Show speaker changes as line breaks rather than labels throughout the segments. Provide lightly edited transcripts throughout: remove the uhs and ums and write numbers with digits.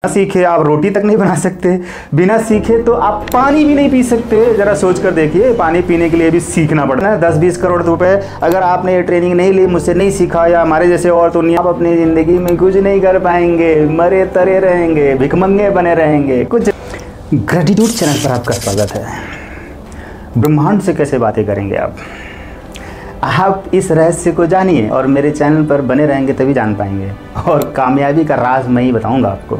बिना सीखे आप रोटी तक नहीं बना सकते, बिना सीखे तो आप पानी भी नहीं पी सकते। ज़रा सोच कर देखिए, पानी पीने के लिए भी सीखना पड़ता है। 10-20 करोड़ रुपए अगर आपने ये ट्रेनिंग नहीं ली, मुझसे नहीं सीखा या हमारे जैसे और, तो आप अपनी ज़िंदगी में कुछ नहीं कर पाएंगे, मरे तरे रहेंगे, भिखमंगे बने रहेंगे। कुछ ग्रेटिट्यूड चैनल पर आपका स्वागत है। ब्रह्मांड से कैसे बातें करेंगे आप इस रहस्य को जानिए और मेरे चैनल पर बने रहेंगे तभी जान पाएंगे। और कामयाबी का राज मैं ही बताऊंगा आपको।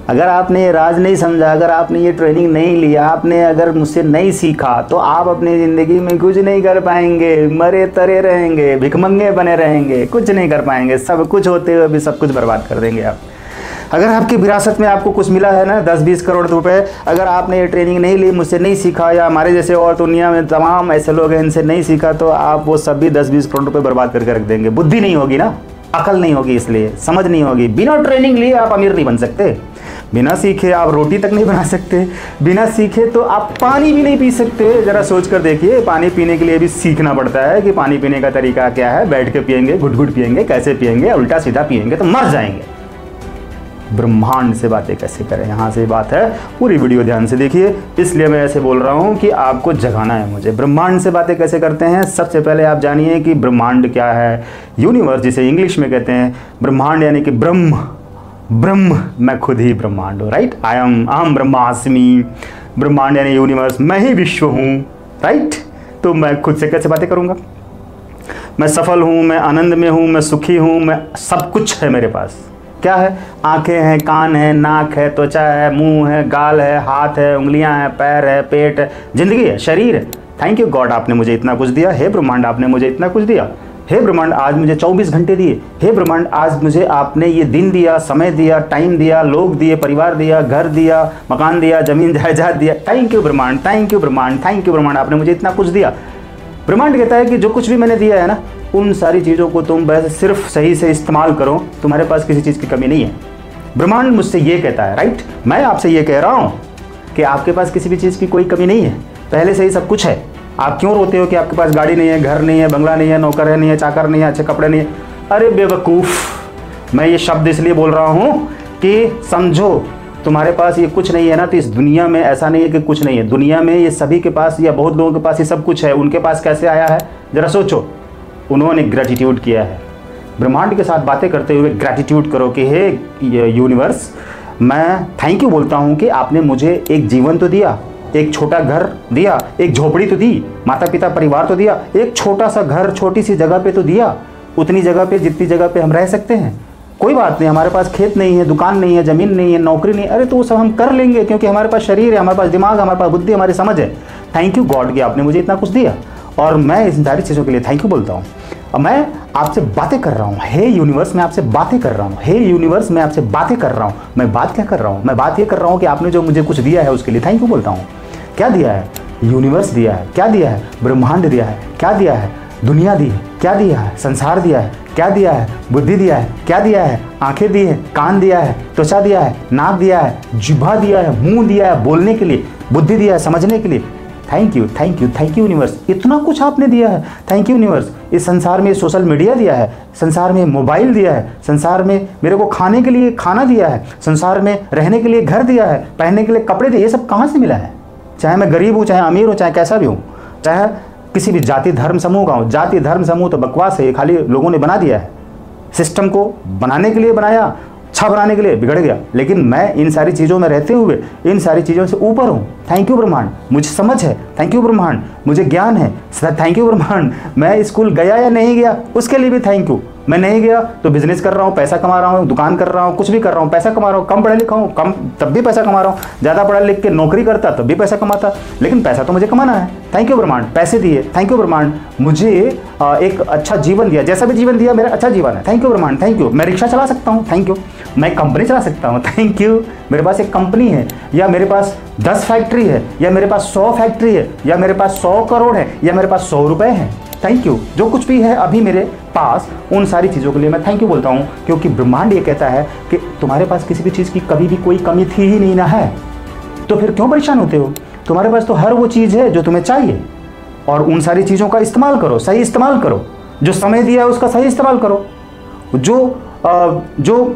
अगर आपने ये राज नहीं समझा, अगर आपने ये ट्रेनिंग नहीं लिया, आपने अगर मुझसे नहीं सीखा, तो आप अपनी ज़िंदगी में कुछ नहीं कर पाएंगे, मरे तरे रहेंगे, भिखमंगे बने रहेंगे, कुछ नहीं कर पाएंगे। सब कुछ होते हुए भी सब कुछ बर्बाद कर देंगे आप। अगर आपकी विरासत में आपको कुछ मिला है ना, 10-20 करोड़ रुपए, अगर आपने ये ट्रेनिंग नहीं ली, मुझसे नहीं सीखा या हमारे जैसे और दुनिया में तमाम ऐसे लोग हैं इनसे नहीं सीखा, तो आप वो सभी 10-20 करोड़ रुपए बर्बाद करके रख देंगे। बुद्धि नहीं होगी ना, अकल नहीं होगी, इसलिए समझ नहीं होगी। बिना ट्रेनिंग लिए आप अमीर नहीं बन सकते, बिना सीखे आप रोटी तक नहीं बना सकते, बिना सीखे तो आप पानी भी नहीं पी सकते। ज़रा सोच कर देखिए, पानी पीने के लिए भी सीखना पड़ता है कि पानी पीने का तरीका क्या है। बैठ के पियेंगे, घुट घुट पियेंगे, कैसे पियेंगे, उल्टा सीधा पियेंगे तो मर जाएंगे। ब्रह्मांड से बातें कैसे करें, यहाँ से बात है। पूरी वीडियो ध्यान से देखिए, इसलिए मैं ऐसे बोल रहा हूँ कि आपको जगाना है मुझे। ब्रह्मांड से बातें कैसे करते हैं, सबसे पहले आप जानिए कि ब्रह्मांड क्या है। यूनिवर्स जिसे इंग्लिश में कहते हैं, ब्रह्मांड यानी कि ब्रह्म मैं खुद ही ब्रह्मांड हूँ, राइट। अहम ब्रह्मास्मि। ब्रह्मांड यानी यूनिवर्स, मैं ही विश्व हूँ, राइट। तो मैं खुद से कैसे बातें करूँगा। मैं सफल हूँ, मैं आनंद में हूँ, मैं सुखी हूँ, मैं सब कुछ है मेरे पास। क्या है? आंखें हैं, कान है, नाक है, त्वचा है, मुंह है, गाल है, हाथ है, उंगलियां हैं, पैर है, पेट है, जिंदगी है, शरीर है। थैंक यू गॉड, आपने मुझे इतना कुछ दिया। हे ब्रह्मांड, आपने मुझे इतना कुछ दिया। हे ब्रह्मांड, आज मुझे 24 घंटे दिए। हे ब्रह्मांड, आज मुझे आपने ये दिन दिया, समय दिया, टाइम दिया, लोग दिए, परिवार दिया, घर दिया, मकान दिया, जमीन जायदाद दिया। थैंक यू ब्रह्मांड, थैंक यू ब्रह्मांड, थैंक यू ब्रह्मांड, आपने मुझे इतना कुछ दिया। ब्रह्मांड कहता है कि जो कुछ भी मैंने दिया है ना, उन सारी चीज़ों को तुम बस सिर्फ सही से इस्तेमाल करो, तुम्हारे पास किसी चीज़ की कमी नहीं है। ब्रह्मांड मुझसे ये कहता है, राइट। मैं आपसे ये कह रहा हूँ कि आपके पास किसी भी चीज़ की कोई कमी नहीं है, पहले से ही सब कुछ है। आप क्यों रोते हो कि आपके पास गाड़ी नहीं है, घर नहीं है, बंगला नहीं है, नौकर नहीं है, चाकर नहीं है, अच्छे कपड़े नहीं है। अरे बेवकूफ़, मैं ये शब्द इसलिए बोल रहा हूँ कि समझो, तुम्हारे पास ये कुछ नहीं है ना, तो इस दुनिया में ऐसा नहीं है कि कुछ नहीं है। दुनिया में ये सभी के पास या बहुत लोगों के पास ये सब कुछ है। उनके पास कैसे आया है, ज़रा सोचो। उन्होंने ग्रेटिट्यूड किया है। ब्रह्मांड के साथ बातें करते हुए ग्रेटिट्यूड करो कि हे यूनिवर्स, मैं थैंक यू बोलता हूँ कि आपने मुझे एक जीवन तो दिया, एक छोटा घर दिया, एक झोपड़ी तो दी, माता पिता परिवार तो दिया, एक छोटा सा घर छोटी सी जगह पे तो दिया, उतनी जगह पे जितनी जगह पे हम रह सकते हैं। कोई बात नहीं, हमारे पास खेत नहीं है, दुकान नहीं है, ज़मीन नहीं है, नौकरी नहीं है, अरे तो वो सब हम कर लेंगे, क्योंकि हमारे पास शरीर है, हमारे पास दिमाग, हमारे पास बुद्धि, हमारी समझ है। थैंक यू गॉड कि आपने मुझे इतना कुछ दिया, और मैं इन सारी चीज़ों के लिए थैंक यू बोलता हूँ। अब मैं आपसे बातें कर रहा हूँ। हे यूनिवर्स, मैं आपसे बातें कर रहा हूँ। हे यूनिवर्स, मैं आपसे बातें कर रहा हूँ। मैं बात क्या कर रहा हूँ? मैं बात ये कर रहा हूँ कि आपने जो मुझे कुछ दिया है उसके लिए थैंक यू बोलता हूँ। क्या दिया है? यूनिवर्स दिया है। क्या दिया है? ब्रह्मांड दिया है। क्या दिया है? दुनिया दी है। क्या दिया है? संसार दिया है। क्या दिया है? बुद्धि दिया है। क्या दिया है? आंखें दी है, कान दिया है, त्वचा दिया है, नाक दिया है, जिह्वा दिया है, मुंह दिया है बोलने के लिए, बुद्धि दिया है समझने के लिए। Thank you, thank you, thank you universe, इतना कुछ आपने दिया है। Thank you universe. इस संसार में सोशल मीडिया दिया है, संसार में मोबाइल दिया है, संसार में मेरे को खाने के लिए खाना दिया है, संसार में रहने के लिए घर दिया है, पहनने के लिए कपड़े दिए। ये सब कहाँ से मिला है? चाहे मैं गरीब हूँ, चाहे अमीर हूँ, चाहे कैसा भी हूँ, चाहे किसी भी जाति धर्म समूह का हूँ। जाति धर्म समूह तो बकवास है, खाली लोगों ने बना दिया है। सिस्टम को बनाने के लिए बनाया, अच्छा बनाने के लिए बिगड़ गया। लेकिन मैं इन सारी चीज़ों में रहते हुए इन सारी चीज़ों से ऊपर हूँ। थैंक यू ब्रह्मांड। मुझे समझ है, थैंक यू ब्रह्मांड। मुझे ज्ञान है, थैंक यू ब्रह्मांड। मैं स्कूल गया या नहीं गया उसके लिए भी थैंक यू। मैं नहीं गया तो बिजनेस कर रहा हूँ, पैसा कमा रहा हूँ, दुकान कर रहा हूँ, कुछ भी कर रहा हूँ, पैसा कमा रहा हूँ। कम पढ़ा लिखा हूँ, कम तब भी पैसा कमा रहा हूँ। ज़्यादा पढ़ा लिख के नौकरी करता तब भी पैसा कमाता, लेकिन पैसा तो मुझे कमाना है। थैंक यू ब्रह्मांड। पैसे दिए, थैंक यू ब्रह्मांड। मुझे एक अच्छा जीवन दिया, जैसा भी जीवन दिया मेरा अच्छा जीवन है। थैंक यू ब्रह्मांड, थैंक यू। मैं रिक्शा चला सकता हूँ, थैंक यू। मैं कंपनी चला सकता हूँ, थैंक यू। मेरे पास एक कंपनी है, या मेरे पास 10 फैक्ट्री है, या मेरे पास 100 फैक्ट्री है, या मेरे पास 100 करोड़ है, या मेरे पास 100 रुपए हैं। Thank you. जो कुछ भी है अभी मेरे पास, उन सारी चीज़ों के लिए मैं थैंक यू बोलता हूँ, क्योंकि ब्रह्मांड ये कहता है कि तुम्हारे पास किसी भी चीज़ की कभी भी कोई कमी थी ही नहीं ना है, तो फिर क्यों परेशान होते हो? तुम्हारे पास तो हर वो चीज़ है जो तुम्हें चाहिए, और उन सारी चीज़ों का इस्तेमाल करो, सही इस्तेमाल करो। जो समय दिया है उसका सही इस्तेमाल करो। जो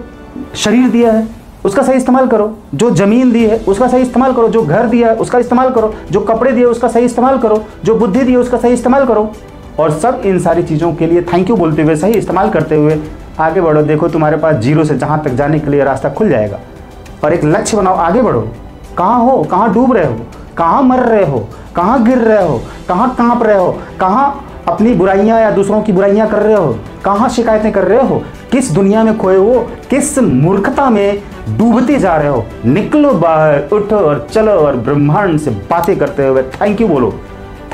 शरीर दिया है, उसका सही इस्तेमाल करो। जो ज़मीन दी है उसका सही इस्तेमाल करो। जो घर दिया है उसका इस्तेमाल करो। जो कपड़े दिए उसका सही इस्तेमाल करो। जो बुद्धि दी है उसका सही इस्तेमाल करो। और सब इन सारी चीज़ों के लिए थैंक यू बोलते हुए, सही इस्तेमाल करते हुए आगे बढ़ो। देखो तुम्हारे पास जीरो से जहाँ तक जाने के लिए रास्ता खुल जाएगा। और एक लक्ष्य बनाओ, आगे बढ़ो। कहाँ हो, कहाँ डूब रहे हो, कहाँ मर रहे हो, कहाँ गिर रहे हो, कहाँ काँप रहे हो, कहाँ अपनी बुराइयां या दूसरों की बुराइयां कर रहे हो, कहाँ शिकायतें कर रहे हो, किस दुनिया में खोए हो, किस मूर्खता में डूबते जा रहे हो। निकलो बाहर, उठो और चलो और ब्रह्मांड से बातें करते हुए थैंक यू बोलो।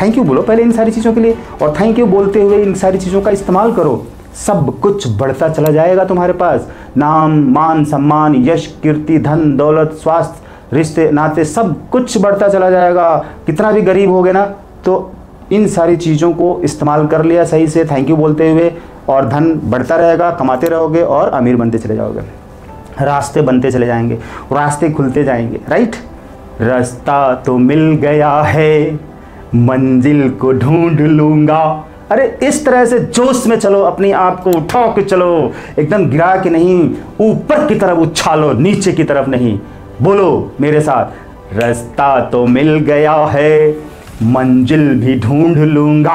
थैंक यू बोलो पहले इन सारी चीज़ों के लिए, और थैंक यू बोलते हुए इन सारी चीज़ों का इस्तेमाल करो। सब कुछ बढ़ता चला जाएगा तुम्हारे पास। नाम, मान, सम्मान, यश, कीर्ति, धन, दौलत, स्वास्थ्य, रिश्ते, नाते, सब कुछ बढ़ता चला जाएगा। कितना भी गरीब होगे ना तो इन सारी चीज़ों को इस्तेमाल कर लिया सही से थैंक यू बोलते हुए, और धन बढ़ता रहेगा, कमाते रहोगे और अमीर बनते चले जाओगे। रास्ते बनते चले जाएंगे, रास्ते खुलते जाएंगे। राइट। रास्ता तो मिल गया है, मंजिल को ढूंढ लूँगा। अरे इस तरह से जोश में चलो, अपने आप को उठा के चलो, एकदम गिरा के नहीं, ऊपर की तरफ उछालो, नीचे की तरफ नहीं। बोलो मेरे साथ, रास्ता तो मिल गया है, मंजिल भी ढूंढ लूँगा।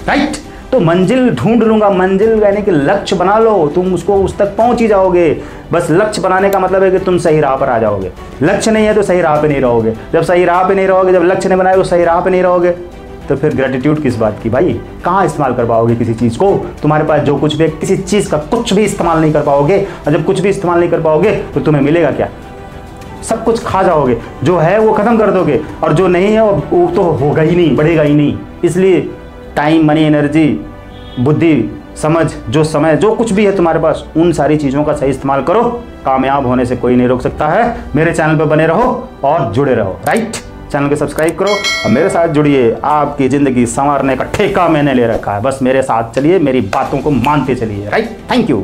राइट। तो मंजिल ढूंढ लूँगा, मंजिल यानी कि लक्ष्य बना लो, तुम उसको उस तक पहुँच ही जाओगे। बस लक्ष्य बनाने का मतलब है कि तुम सही राह पर आ जाओगे। लक्ष्य नहीं है तो सही राह पे नहीं रहोगे। जब सही राह पे नहीं रहोगे, जब लक्ष्य नहीं बनाए तो सही राह पे नहीं रहोगे, तो फिर ग्रेटिट्यूड किस बात की भाई। कहाँ इस्तेमाल कर पाओगे किसी चीज़ को। तुम्हारे पास जो कुछ भी, किसी चीज़ का कुछ भी इस्तेमाल नहीं कर पाओगे, और जब कुछ भी इस्तेमाल नहीं कर पाओगे तो तुम्हें मिलेगा क्या। सब कुछ खा जाओगे, जो है वो ख़त्म कर दोगे, और जो नहीं है वो तो होगा ही नहीं, बढ़ेगा ही नहीं। इसलिए टाइम, मनी, एनर्जी, बुद्धि, समझ, जो समय, जो कुछ भी है तुम्हारे पास, उन सारी चीज़ों का सही इस्तेमाल करो। कामयाब होने से कोई नहीं रोक सकता है। मेरे चैनल पर बने रहो और जुड़े रहो। राइट। चैनल को सब्सक्राइब करो और मेरे साथ जुड़िए। आपकी ज़िंदगी संवारने का ठेका मैंने ले रखा है, बस मेरे साथ चलिए, मेरी बातों को मानते चलिए। राइट। Thank you.